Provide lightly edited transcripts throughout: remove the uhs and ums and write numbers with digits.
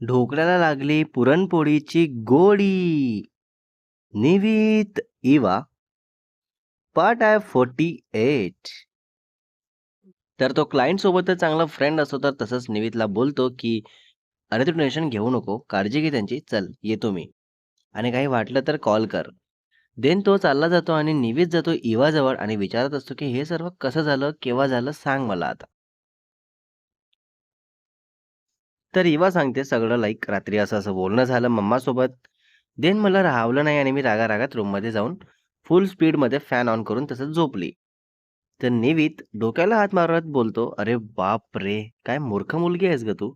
ढोकळ्याला लागली पुरणपोळीची गोडी. निवीत इवा पार्ट आहे 48. तर तो क्लायंट सोबतच चांगला फ्रेंड असतो, तर तसंच निवीतला बोलतो की अरे तू टेन्शन घेऊ नको, काळजी घे त्यांची, चल येतो मी, आणि काही वाटलं तर कॉल कर. देन तो चालला जातो आणि निवीत जातो इवाजवळ आणि विचारत असतो की हे सर्व कसं झालं, केव्हा झालं, सांग मला आता. तर इवा सांगते सगळं, लाईक रात्री असं असं बोलणं झालं मम्मासोबत. देन मला राहावलं नाही आणि मी रागारागात रूममध्ये जाऊन फुल स्पीडमध्ये फॅन ऑन करून तसंच झोपली. तर निवीत डोक्याला हात मारत बोलतो, "अरे बाप रे! काय मूर्ख मुलगी आहेस गं तू.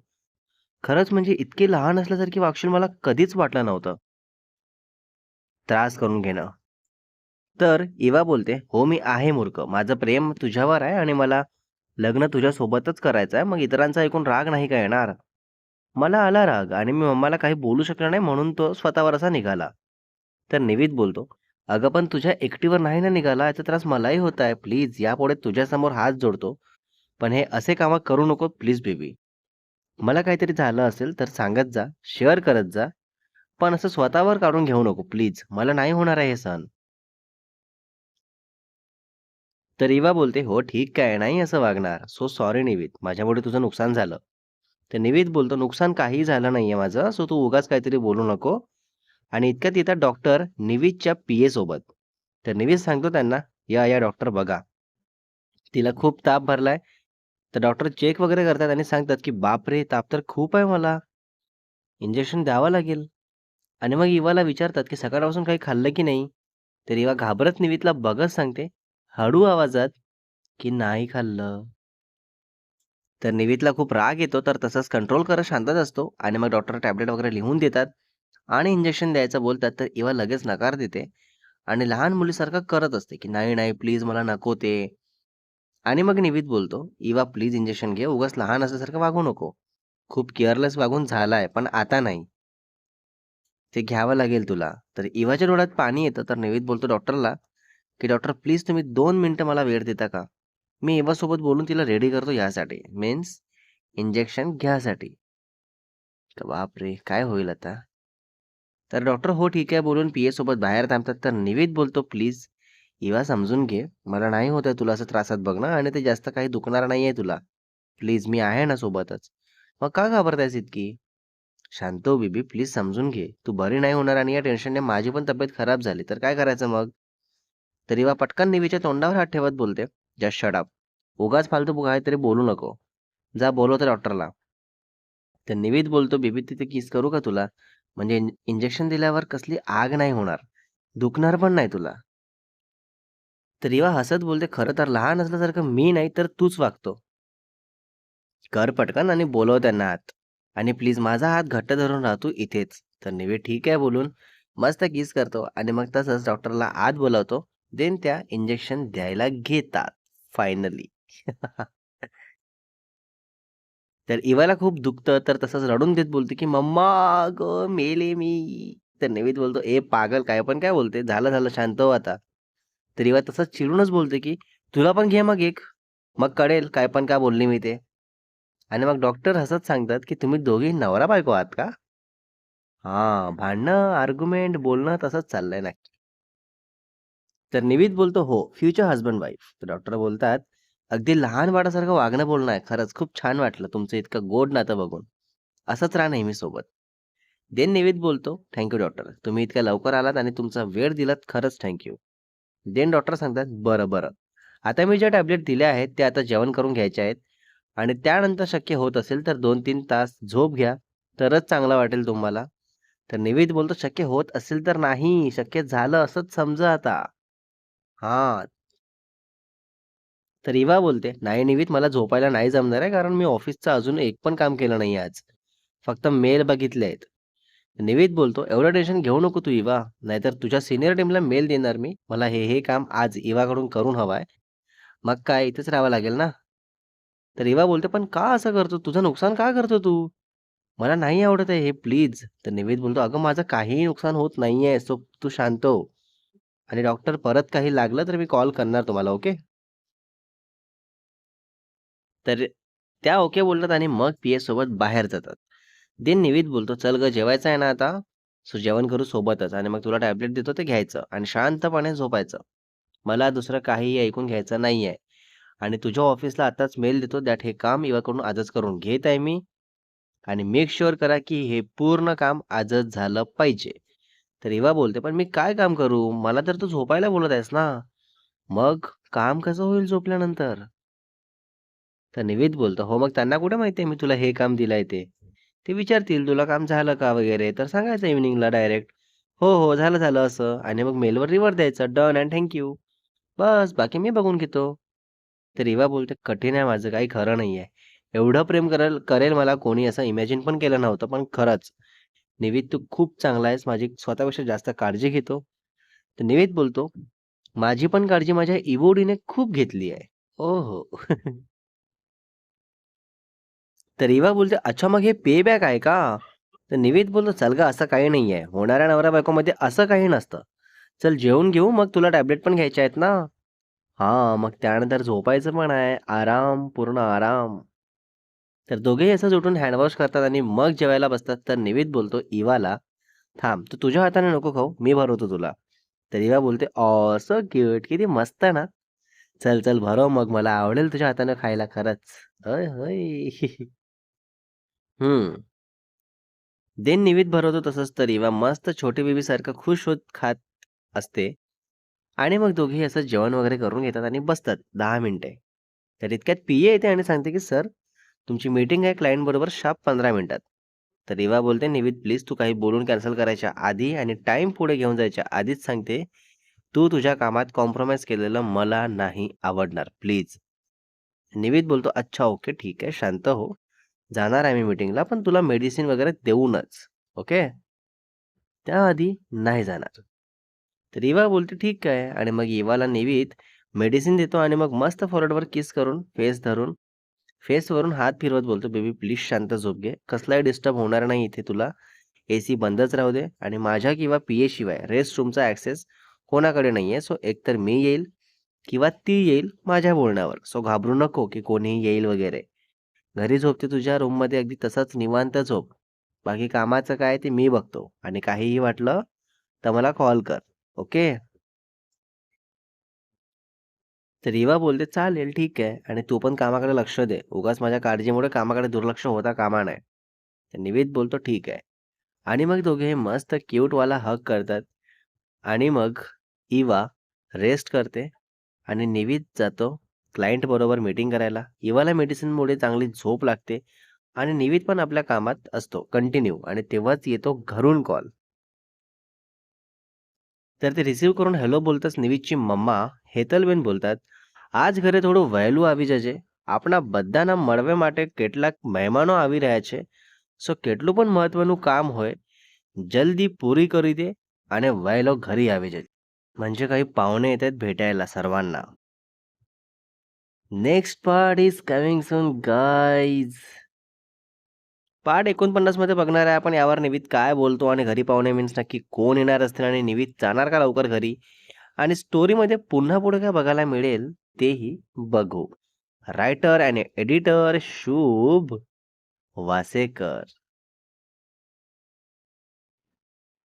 खरंच म्हणजे इतकी लहान असल्यासारखी वागशील मला कधीच वाटलं नव्हतं." त्रास करून घेणं. तर इवा बोलते, "हो, मी आहे मूर्ख. माझं प्रेम तुझ्यावर आहे आणि मला लग्न तुझ्यासोबतच करायचं आहे. मग इतरांचं ऐकून राग नाही का येणार?" मला आला राग आणि मी मम्माला काही बोलू शकलो नाही म्हणून तो स्वतःवर असा निघाला. तर निवीत बोलतो, "अगं पण तुझ्या एकटीवर नाही ना निघाला, याचा त्रास मलाही होत आहे. प्लीज यापुढे तुझ्यासमोर हात जोडतो. पण हे असे कामं करू नको प्लीज बेबी. मला काहीतरी झालं असेल तर सांगत जा, शेअर करत जा. पण असं स्वतःवर काढून घेऊ नको प्लीज. मला नाही होणार आहे हे सहन." तर इवा बोलते, "हो ठीक आहे, नाही असं वागणार. सो सॉरी निवीत, माझ्यामुळे तुझं नुकसान झालं." तर निवीत बोलतो, "नुकसान काहीही झालं नाहीये माझं, सो तू उगाच काहीतरी बोलू नको." आणि इतक्यात येतात डॉक्टर निवीदच्या पीए सोबत. तर निवीद सांगतो त्यांना, "या डॉक्टर बघा. तिला खूप ताप भरलाय." तर डॉक्टर चेक वगैरे करतात आणि सांगतात, की "बापरे! ताप तर खूप आहे मला. इंजेक्शन द्यावं लागेल." आणि मग इवाला विचारतात, की "सकाळपासून काही खाल्लं की नाही?" तर इवा घाबरत निवीदला बघत सांगते, हळू आवाजात, की "नाही खाल्लं." तर निवीदला खूप राग येतो, तर तसंच कंट्रोल करत शांतच असतो आणि मग डॉक्टर टॅबलेट वगैरे लिहून देतात आणि इंजेक्शन द्यायचं बोलतात, तर इवा लगेच नकार देते आणि लहान मुलीसारखं करत असते, की "नाही, नाही, प्लीज मला नको ते." आणि मग निवीद बोलतो, "इवा प्लीज इंजेक्शन घे. उगाच लहान असल्यासारखं वागू नको. खूप केअरलेस वागून झालाय, पण आता नाही. ते घ्यावं लागेल तुला." तर इवाच्या डोळ्यात पाणी येतं, तर निवीद बोलतो डॉक्टरला, की "डॉक्टर प्लीज तुम्ही 2 मिनिटं मला वेळ देता का? मी इवासोबत बोलून तिला रेडी करतो यासाठी, मीन्स इंजेक्शन घ्यायसाठी." तर बापरे! काय होईल आता? तर डॉक्टर हो ठीक आहे बोलून पीए सोबत बाहेर थांबतात. तर निवेद बोलतो, "प्लीज इवा समजून घे. मला नाही होत आहे तुला असं त्रासात बघणं आणि ते जास्त काही दुखणार नाहीये तुला. प्लीज मी आहे ना सोबतच." "मग का घाबरतायस इतकी? शांत हो बेबी. प्लीज समजून घे. तू बरी नाही होणार आणि या टेन्शनने माझी पण तब्येत खराब झाली. तर काय करायचं मग?" तर इवा पटकन निवीच्या तोंडावर हात ठेवत बोलते, "जस्ट शट अप. उगाच फालतू काहीतरी बोलू नको. जा बोलव त्या डॉक्टरला." तर निवीत बोलतो, "बेबी तिथे किस करू का तुला? म्हणजे इंजेक्शन दिल्यावर कसली आग नाही होणार. दुखणार पण नाही तुला." तर रिवा हसत बोलते, "खरं तर लहान असल्यासारखं मी नाही तर तूच वागतो. कर पटकन आणि बोलव त्यांना आत. आणि प्लीज माझा हात घट्ट धरून राहा तू इथेच." तर निवेद ठीक आहे बोलून मस्त किस करतो आणि मग तसंच डॉक्टरला आत बोलावतो. देन त्या इंजेक्शन द्यायला घेतात फायनली. तर इवाला खूप दुखतं, तर तसंच रडून देत बोलते, की "मम्मा गं मेले मी." तर निवेद बोलतो, "ए पागल काय पण काय बोलते? झालं, झालं शांत हो आता." तर इवा तसंच चिडूनच बोलते, की "तुला पण घे मग एक. मग कळेल काय पण का बोलली मी ते." आणि मग डॉक्टर हसत सांगतात, की "तुम्ही दोघी नवरा-बायको आहात का?" हां, भांडणं, आर्ग्युमेंट, बोलणं तसंच चाललंय नक्की. तर निवीत बोलतो, "हो, फ्युचर हसबंड वाईफ." तर डॉक्टर बोलतात, "अगदी लहान बाळासारखं वागणं बोलणं आहे. खरंच खूप छान वाटलं तुमचं इतकं गोड नातं बघून. असंच राहा नेहमी सोबत." देन निवीत बोलतो, "थँक डॉक्टर. तुम्ही इतक्या लवकर आलात आणि तुमचा वेळ दिलात खरंच थँक देन डॉक्टर सांगतात, "बरं, बरं. आता मी ज्या टॅबलेट दिल्या आहेत, त्या आता जेवण करून घ्यायच्या आहेत आणि त्यानंतर शक्य होत असेल तर 2-3 तास झोप घ्या, तरच चांगलं वाटेल तुम्हाला." तर निवेद बोलतो, "शक्य होत असेल तर नाही, शक्य झालं असंच समजा आता." हां. तर इवा बोलते, "नाही निवीत मला झोपायला नाही जमणार आहे, कारण मी ऑफिसचं अजून एक पण काम केलं नाही आज. फक्त मेल बघितले आहेत." निवेद बोलतो, "एवढं टेन्शन घेऊ नको तू इवा. नाहीतर तुझ्या सीनियर टीमला मेल देणार मी. मला हे काम आज इवाकडून करून हवं मग काय इथेच राहावं लागेल ना." तर इवा बोलते, "पण का असं करतो? तुझं नुकसान का करतो तू? मला नाही आवडत आहे हे प्लीज." तर निवेद बोलतो, "अगं माझं काहीही नुकसान होत नाहीये, सो तू शांत हो. आणि डॉक्टर परत काही लागलं तर मी कॉल करणार तुम्हाला, ओके?" तर त्या ओके बोलतात आणि मग पीएससोबत बाहेर जातात. देन निवित बोलतो, "चल गं जेवायचं आहे ना आता? सो जेवण करू सोबतच आणि मग तुला टॅब्लेट देतो ते घ्यायचं आणि शांतपणे झोपायचं. मला दुसरं काहीही ऐकून घ्यायचं नाहीये आणि तुझ्या ऑफिसला आताच मेल देतो दॅट हे काम इवाकडून आजच करून घेत आहे मी आणि मेक शुअर करा की हे पूर्ण काम आजच झालं पाहिजे." तर इवा बोलते, "पण मी काय काम करू? मला तर तू झोपायला बोलत आहेस ना." "मग काम कसं होईल झोपल्यानंतर?" तर निवित बोलतो, "हो, मग त्यांना कुठे माहिती आहे मी तुला हे काम दिलंय ते? ते विचारतील तुला काम झालं का वगैरे, तर सांगायचं इव्हनिंगला डायरेक्ट, 'हो, हो, झालं, झालं' असं आणि मग मेलवर रिव्हर्ट द्यायचं, 'डन अँड थँक यू.' बस, बाकी मी बघून घेतो." तर रिवा बोलते, "कठीण आहे माझं, काही खरं नाहीये. एवढं प्रेम करेल करेल मला कोणी असं इमॅजिन पण केलं नव्हतं. पण खरंच, निवित तू खूप चांगला आहेस. माझी स्वतःपेक्षा जास्त काळजी घेतो." तर निवित बोलतो, "माझी पण काळजी माझ्या इवोडीने खूप घेतली आहे." ओहो! तर रिवा बोलते, "अच्छा मग हे पे बॅक आहे का?" तर निवित बोलतो, "चल गं असं काही नाहीये. होणाऱ्या नवरा-बायकोमध्ये असं काही नसतं. चल जेवून घेऊ, मग तुला टॅब्लेट पण घ्यायच्या आहेत ना." हां, मग त्यानंतर झोपायचं पण आहे. आराम, पूर्ण आराम. तर दोघेही असंच उठून हँडवॉश करतात आणि मग जेवायला बसतात. तर निवित बोलतो इवाला, "थांब, तू तुझ्या हाताने नको खाऊ, मी भरवतो तुला." तर इवा बोलते, "ऑ, सो क्यूट. किती मस्त ना. चल, चल भरव मग. मला आवडेल तुझ्या हाताने खायला खरंच." "होय, होय." हं. देन निवित भरवतो तसंच तर इवा मस्त छोटी बेबीसारखं खुश होत खात असते आणि मग दोघेही असं जेवण वगैरे करून घेतात आणि बसतात 10 मिनिटे. तर इतक्यात पीए येते आणि सांगते, की "सर, तुमची मीटिंग आहे क्लायंटबरोबर शार्प 15 मिनिटात." तर इवा बोलते, "निवित प्लीज तू काही बोलून कॅन्सल करायच्या आधी आणि टाईम पुढे घेऊन जायच्या आधीच सांगते, तू तुझ्या कामात कॉम्प्रोमाईज केलेलं मला नाही आवडणार प्लीज." निवित बोलतो, "अच्छा, ओके, ठीक आहे. शांत हो. जाणार आहे मी मीटिंगला, पण तुला मेडिसिन वगैरे देऊनच. ओके? त्याआधी नाही जाणार." तर इवा बोलते, "ठीक आहे." आणि मग इवाला निवित मेडिसिन देतो आणि मग मस्त फॉरवर्डवर किस करून, फेसवरून हात फिरवत बोलतो, "बेबी प्लीज शांत झोप घे. कसलाही डिस्टर्ब होणार नाही इथे तुला. एसी बंदच राहू दे आणि माझ्या किंवा पीए शिवाय रेस्ट रूमचा ॲक्सेस कोणाकडे नाहीये. सो एकतर मी येईल किंवा ती येईल माझ्या बोलण्यावर. सो घाबरू नको की कोणीही येईल वगैरे. घरी झोपते तुझ्या रूममध्ये अगदी तसंच निवांत झोप. बाकी कामाचं काय ते मी बघतो आणि काहीही वाटलं तर मला कॉल कर. ओके?" तर रिवा बोलते, "चालेल, ठीक आहे आणि तू पण कामाकडे लक्ष दे. उगाच माझ्या काळजीमुळे कामाकडे दुर्लक्ष होता कामा नये." तर निवित बोलतो, "ठीक आहे." आणि मग दोघे मस्त क्यूटवाला हग करतात आणि मग इवा रेस्ट करते आणि निवित जातो क्लायंटबरोबर मीटिंग करायला. इवाला मेडिसिनमुळे चांगली झोप लागते आणि निवित पण आपल्या कामात असतो कंटिन्यू आणि तेव्हाच येतो घरून कॉल. तर ते रिसीव्ह करून હેલો બોલતા સ્નિવિચની મમ્મા હેતલબેન બોલतात, "આજ ઘરે થોડું વહેલું આવી જજે. આપણા બધાના મળવે માટે કેટલાક મહેમાનો આવી રહ્યા છે. સો કેટલું પણ મહત્વનું કામ હોય, જલ્દી પૂરી કરી દे અને વહેલો ઘरी આવી જજે." म्हणजे काही पाहुणे येत आहेत भेटायला सर्वांना. Next part is coming soon guys. Part 49 मध्ये बघणार आहे आपण यावर निवित काय बोलतो आणि घरी पाहुणे मीन्स नक्की कोण येणार असतील आणि निवित जाणार का लवकर घरी? आणि स्टोरीमध्ये पुन्हा पुढे काय बघायला मिळेल तेही बघू. रायटर आणि एडिटर शुभ वासेकर.